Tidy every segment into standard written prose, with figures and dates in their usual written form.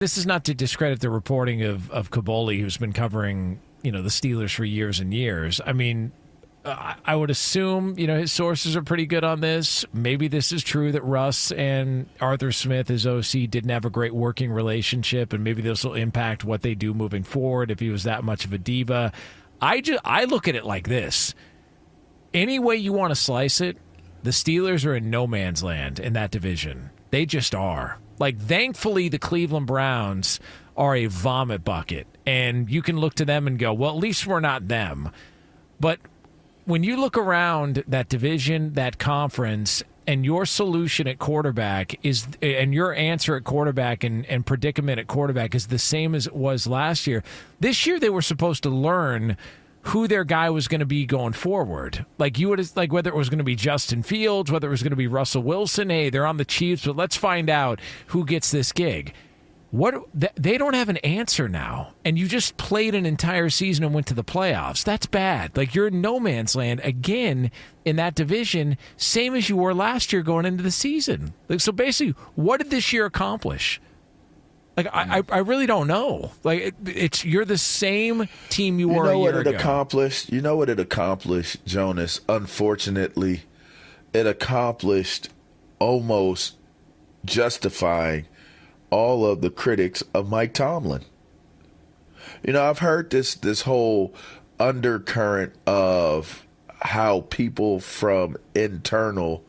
This is not to discredit the reporting of Kaboli, who's been covering, the Steelers for years and years. I mean, I would assume, his sources are pretty good on this. Maybe this is true that Russ and Arthur Smith, his OC, didn't have a great working relationship, and maybe this will impact what they do moving forward if he was that much of a diva. I look at it like this. Any way you want to slice it, the Steelers are in no man's land in that division. They just are. Like, thankfully, the Cleveland Browns are a vomit bucket, and you can look to them and go, well, at least we're not them. But when you look around that division, that conference, and your solution at quarterback is, and your answer at quarterback and predicament at quarterback is the same as it was last year. This year they were supposed to learn who their guy was going to be going forward. Like, you would, like, whether it was going to be Justin Fields, whether it was going to be Russell Wilson. Hey, they're on the Chiefs, but let's find out who gets this gig. They don't have an answer now, and you just played an entire season and went to the playoffs. That's bad. Like, you're in no man's land again in that division, same as you were last year going into the season. Like, so basically, what did this year accomplish? Like, I really don't know. Like, you're the same team you were a year ago. You know what it accomplished, Jonas? Unfortunately, it accomplished almost justifying all of the critics of Mike Tomlin. I've heard this whole undercurrent of how people from internal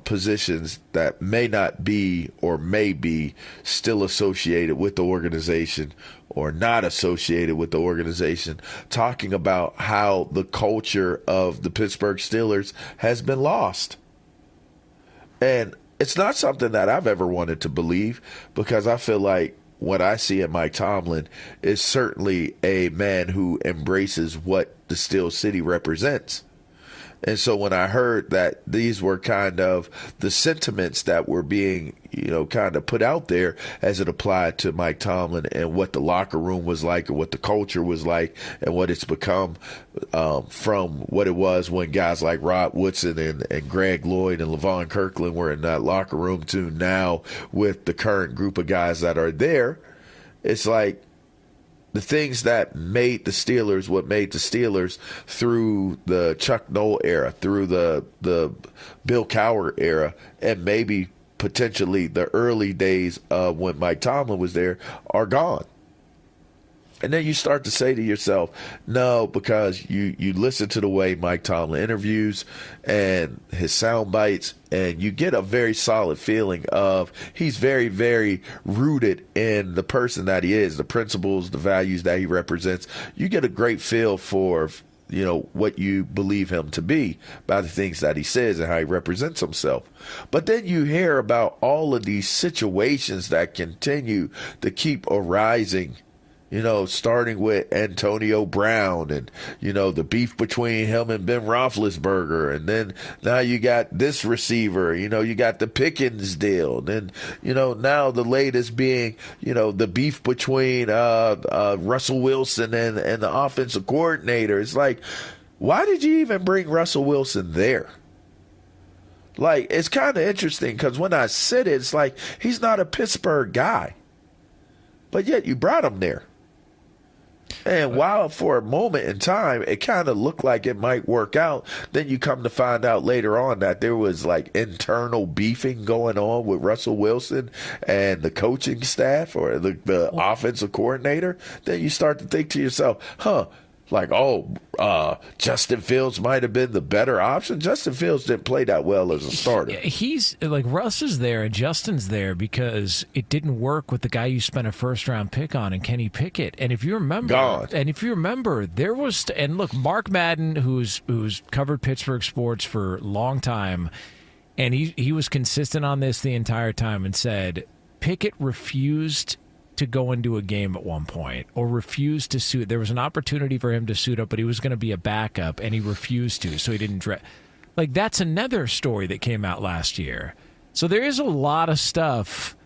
positions that may not be or may be still associated with the organization or not associated with the organization, talking about how the culture of the Pittsburgh Steelers has been lost. And it's not something that I've ever wanted to believe, because I feel like what I see in Mike Tomlin is certainly a man who embraces what the Steel City represents. And so when I heard that these were kind of the sentiments that were being, kind of put out there as it applied to Mike Tomlin and what the locker room was like and what the culture was like and what it's become from what it was when guys like Rod Woodson and Greg Lloyd and Levon Kirkland were in that locker room to now with the current group of guys that are there, it's like, the things that made the Steelers what made the Steelers through the Chuck Noll era, through the Bill Cowher era, and maybe potentially the early days of when Mike Tomlin was there are gone. And then you start to say to yourself, no, because you listen to the way Mike Tomlin interviews and his sound bites, and you get a very solid feeling of he's very, very rooted in the person that he is, the principles, the values that he represents. You get a great feel for, what you believe him to be by the things that he says and how he represents himself. But then you hear about all of these situations that continue to keep arising, starting with Antonio Brown and, the beef between him and Ben Roethlisberger. And then now you got this receiver, you got the Pickens deal. And then, now the latest being, the beef between Russell Wilson and the offensive coordinator. It's like, why did you even bring Russell Wilson there? Like, it's kind of interesting because when I said it, it's like he's not a Pittsburgh guy. But yet you brought him there. And while for a moment in time it kind of looked like it might work out, then you come to find out later on that there was like internal beefing going on with Russell Wilson and the coaching staff or the offensive coordinator. Then you start to think to yourself, Justin Fields might have been the better option. Justin Fields didn't play that well as a starter. He's like, Russ is there and Justin's there because it didn't work with the guy you spent a first-round pick on and Kenny Pickett. And if you remember, there was, and look, Mark Madden, who's covered Pittsburgh sports for a long time, and he was consistent on this the entire time and said Pickett refused to go into a game at one point or refused to suit. There was an opportunity for him to suit up, but he was going to be a backup and he refused to, so he didn't like, that's another story that came out last year. So there is a lot of stuff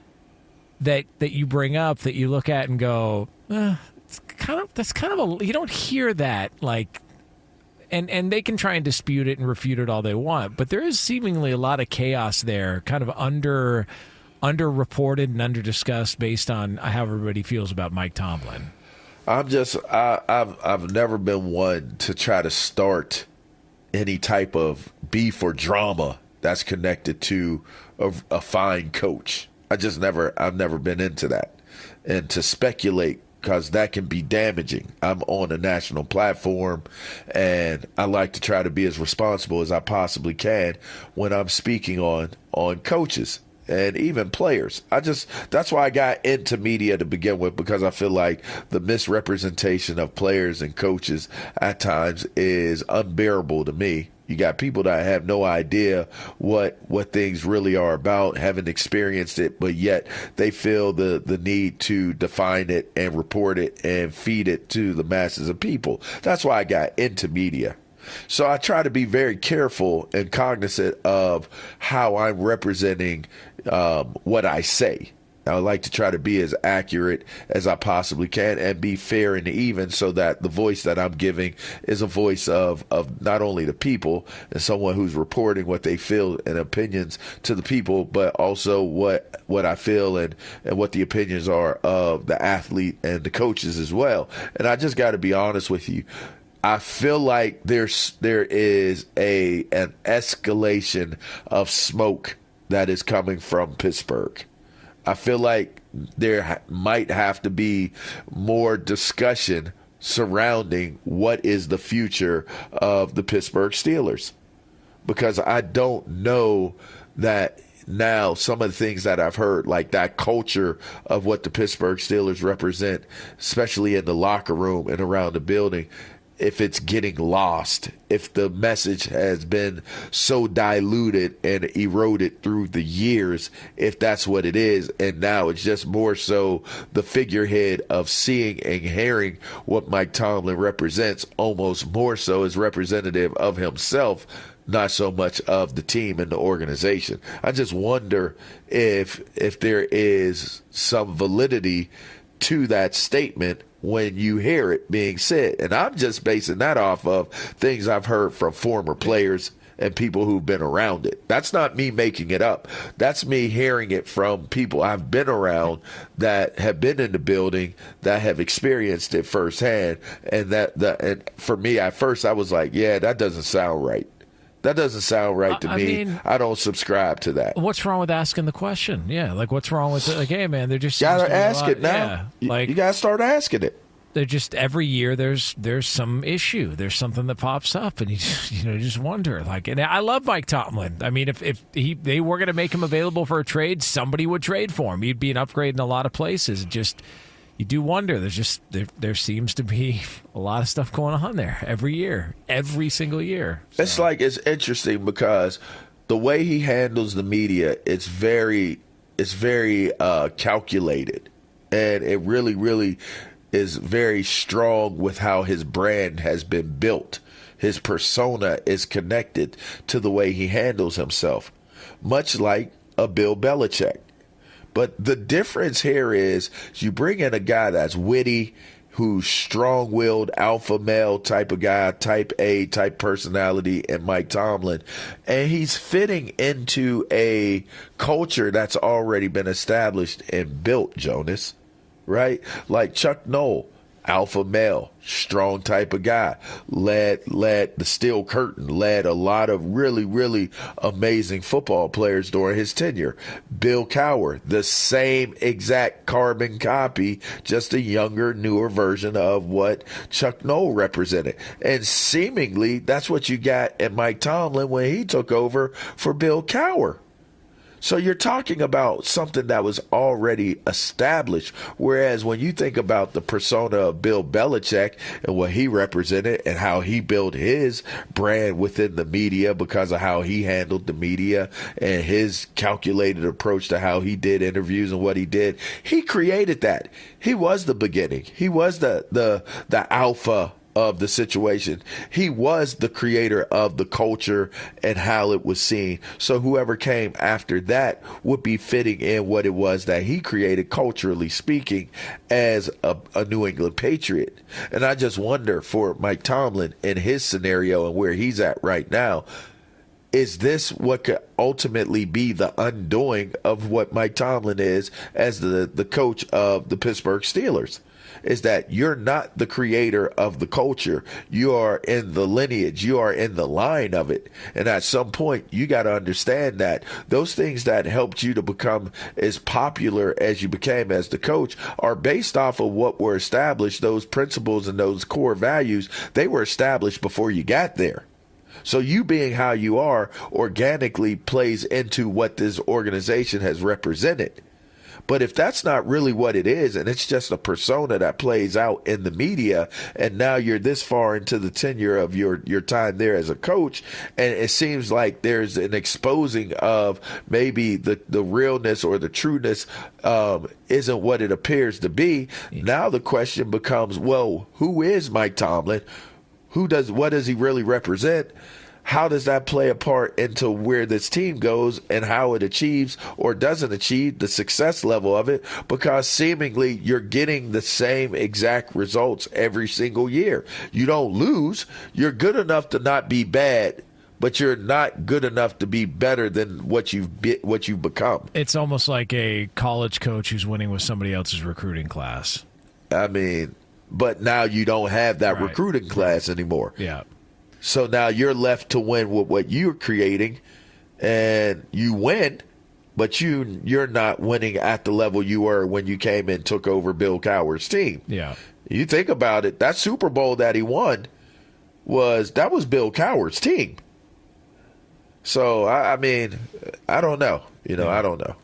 that you bring up that you look at and go, that's kind of you don't hear that, like, and they can try and dispute it and refute it all they want, but there is seemingly a lot of chaos there kind of underreported and underdiscussed based on how everybody feels about Mike Tomlin? I've never been one to try to start any type of beef or drama that's connected to a fine coach. I've never been into that. And to speculate, because that can be damaging. I'm on a national platform, and I like to try to be as responsible as I possibly can when I'm speaking on coaches and even players. That's why I got into media to begin with, because I feel like the misrepresentation of players and coaches at times is unbearable to me. You got people that have no idea what things really are about, haven't experienced it, but yet they feel the need to define it and report it and feed it to the masses of people. That's why I got into media. So I try to be very careful and cognizant of how I'm representing what I say. I like to try to be as accurate as I possibly can and be fair and even, so that the voice that I'm giving is a voice of not only the people and someone who's reporting what they feel and opinions to the people, but also what I feel and what the opinions are of the athlete and the coaches as well. And I just got to be honest with you. I feel like there is an escalation of smoke that is coming from Pittsburgh. I feel like there might have to be more discussion surrounding what is the future of the Pittsburgh Steelers, because I don't know that now some of the things that I've heard, like that culture of what the Pittsburgh Steelers represent, especially in the locker room and around the building, if it's getting lost, if the message has been so diluted and eroded through the years, if that's what it is. And now it's just more so the figurehead of seeing and hearing what Mike Tomlin represents, almost more so as representative of himself, not so much of the team and the organization. I just wonder if there is some validity to that statement when you hear it being said. And I'm just basing that off of things I've heard from former players and people who've been around it. That's not me making it up. That's me hearing it from people I've been around that have been in the building, that have experienced it firsthand. And and for me, at first, I was like, yeah, that doesn't sound right. That doesn't sound right to me. Mean, I don't subscribe to that. What's wrong with asking the question? Yeah, like what's wrong with it? Like, hey, man, they're just gotta ask it now. Yeah, like you gotta start asking it. They're just every year there's some issue. There's something that pops up, and you just wonder. Like, and I love Mike Tomlin. I mean, if they were going to make him available for a trade, somebody would trade for him. He'd be an upgrade in a lot of places. Just you do wonder. There seems to be a lot of stuff going on there every year, every single year. So. It's interesting because the way he handles the media, it's very calculated, and it really is very strong with how his brand has been built. His persona is connected to the way he handles himself, much like a Bill Belichick. But the difference here is you bring in a guy that's witty, who's strong-willed, alpha male type of guy, type A type personality, and Mike Tomlin. And he's fitting into a culture that's already been established and built, Jonas, right? Like Chuck Noll, alpha male, strong type of guy, led the Steel Curtain, led a lot of really amazing football players during his tenure. Bill Cowher, the same exact carbon copy, just a younger, newer version of what Chuck Noll represented. And seemingly that's what you got at Mike Tomlin when he took over for Bill Cowher. So you're talking about something that was already established, whereas when you think about the persona of Bill Belichick and what he represented and how he built his brand within the media because of how he handled the media and his calculated approach to how he did interviews and what he did, he created that. He was the beginning. He was the alpha of the situation. He was the creator of the culture and how it was seen. So whoever came after that would be fitting in what it was that he created, culturally speaking, as a New England Patriot. And I just wonder for Mike Tomlin in his scenario and where he's at right now, is this what could ultimately be the undoing of what Mike Tomlin is as the coach of the Pittsburgh Steelers? Is that you're not the creator of the culture. You are in the lineage. You are in the line of it. And at some point, you got to understand that those things that helped you to become as popular as you became as the coach are based off of what were established. Those principles and those core values, they were established before you got there. So you being how you are organically plays into what this organization has represented. But if that's not really what it is, and it's just a persona that plays out in the media, and now you're this far into the tenure of your time there as a coach, and it seems like there's an exposing of maybe the realness or the trueness isn't what it appears to be. Yeah. Now the question becomes, well, who is Mike Tomlin? What does he really represent? How does that play a part into where this team goes and how it achieves or doesn't achieve the success level of it? Because seemingly you're getting the same exact results every single year. You don't lose. You're good enough to not be bad, but you're not good enough to be better than what you've become. It's almost like a college coach who's winning with somebody else's recruiting class. I mean, but now you don't have that recruiting class anymore. Yeah. So now you're left to win with what you're creating, and you win, but you're not winning at the level you were when you came and took over Bill Cowher's team. Yeah. You think about it, that Super Bowl that he won was Bill Cowher's team. So, I mean, I don't know. I don't know.